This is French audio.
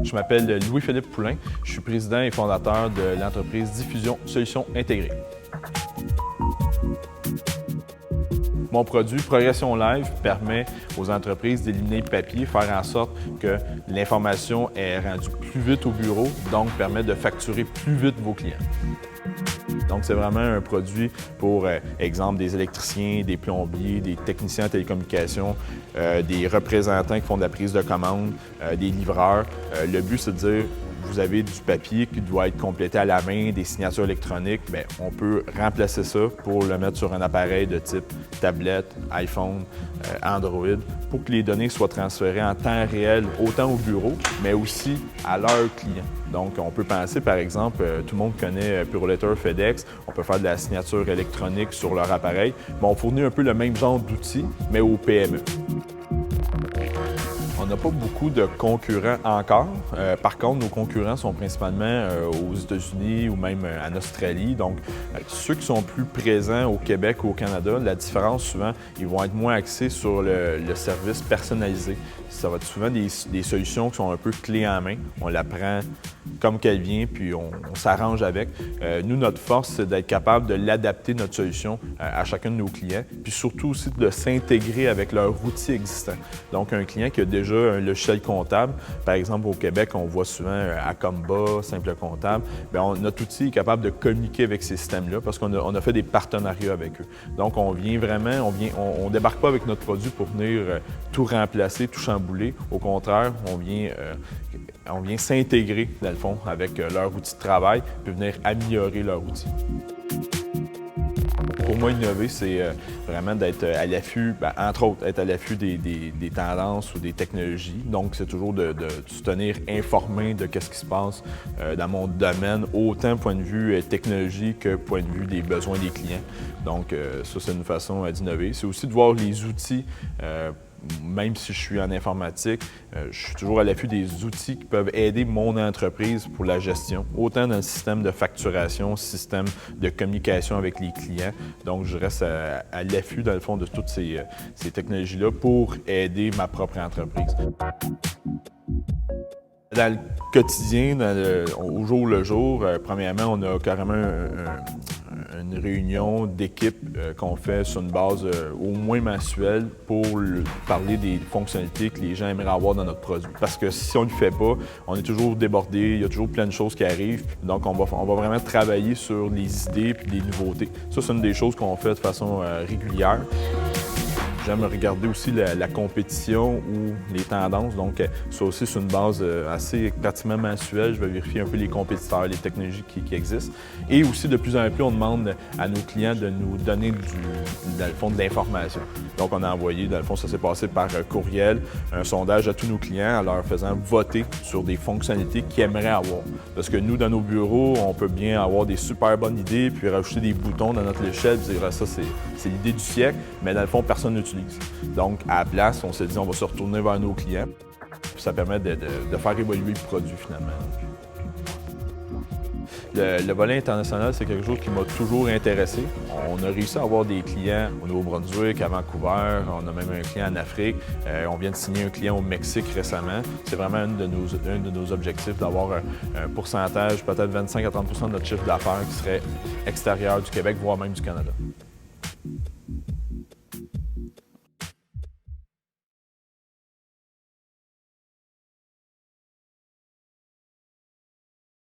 Je m'appelle Louis-Philippe Poulain. Je suis président et fondateur de l'entreprise Diffusion Solutions Intégrées. Mon produit Progression Live permet aux entreprises d'éliminer le papier, faire en sorte que l'information est rendue plus vite au bureau, donc permet de facturer plus vite vos clients. Donc, c'est vraiment un produit pour, exemple, des électriciens, des plombiers, des techniciens en télécommunications, des représentants qui font de la prise de commande, des livreurs. Le but, c'est de dire, vous avez du papier qui doit être complété à la main, des signatures électroniques, bien, on peut remplacer ça pour le mettre sur un appareil de type tablette, iPhone, Android, pour que les données soient transférées en temps réel, autant au bureau, mais aussi à leurs clients. Donc, on peut penser, par exemple, tout le monde connaît Purolator, FedEx, on peut faire de la signature électronique sur leur appareil, mais on fournit un peu le même genre d'outils, mais aux PME. On n'a pas beaucoup de concurrents encore. Par contre, nos concurrents sont principalement aux États-Unis ou même en Australie. Donc, ceux qui sont plus présents au Québec ou au Canada, la différence, souvent, ils vont être moins axés sur le service personnalisé. Ça va être souvent des solutions qui sont un peu clés en main. On la prend comme qu'elle vient, puis on s'arrange avec. Nous, notre force, c'est d'être capable de l'adapter, notre solution, à chacun de nos clients, puis surtout aussi de s'intégrer avec leur outil existant. Donc, un client qui a déjà un logiciel comptable, par exemple, au Québec, on voit souvent Acomba, Simple Comptable, bien, notre outil est capable de communiquer avec ces systèmes-là parce qu'on a fait des partenariats avec eux. Donc, on vient vraiment, on débarque pas avec notre produit pour venir tout remplacer, tout chambouler. Au contraire, on vient s'intégrer, dans le fond, avec leur outil de travail, puis venir améliorer leur outil. Pour moi, innover, c'est vraiment d'être à l'affût, entre autres, être à l'affût des tendances ou des technologies. Donc, c'est toujours de se tenir informé de ce qui se passe dans mon domaine, autant point de vue technologie que point de vue des besoins des clients. Donc, ça, c'est une façon d'innover. C'est aussi de voir les outils. Même si je suis en informatique, je suis toujours à l'affût des outils qui peuvent aider mon entreprise pour la gestion, autant dans le système de facturation, système de communication avec les clients. Donc, je reste à l'affût, dans le fond, de toutes ces technologies-là pour aider ma propre entreprise. Dans le quotidien, au jour le jour, premièrement, on a carrément une réunion d'équipe qu'on fait sur une base au moins mensuelle pour parler des fonctionnalités que les gens aimeraient avoir dans notre produit. Parce que si on ne le fait pas, on est toujours débordé, il y a toujours plein de choses qui arrivent. Donc, on va vraiment travailler sur les idées et les nouveautés. Ça, c'est une des choses qu'on fait de façon régulière. J'aime regarder aussi la compétition ou les tendances. Donc, ça aussi, c'est une base assez pratiquement mensuelle. Je vais vérifier un peu les compétiteurs, les technologies qui existent. Et aussi, de plus en plus, on demande à nos clients de nous donner, dans le fond, de l'information. Donc, on a envoyé, dans le fond, ça s'est passé par courriel, un sondage à tous nos clients en leur faisant voter sur des fonctionnalités qu'ils aimeraient avoir. Parce que nous, dans nos bureaux, on peut bien avoir des super bonnes idées, puis rajouter des boutons dans notre échelle, dire ah, ça, c'est l'idée du siècle, mais dans le fond, personne n'utilise. Donc, à la place, on s'est dit on va se retourner vers nos clients. Puis ça permet de faire évoluer le produit finalement. Le volet international, c'est quelque chose qui m'a toujours intéressé. On a réussi à avoir des clients au Nouveau-Brunswick, à Vancouver, on a même un client en Afrique. On vient de signer un client au Mexique récemment. C'est vraiment un de nos objectifs d'avoir un pourcentage, peut-être 25 à 30 % de notre chiffre d'affaires qui serait extérieur du Québec, voire même du Canada.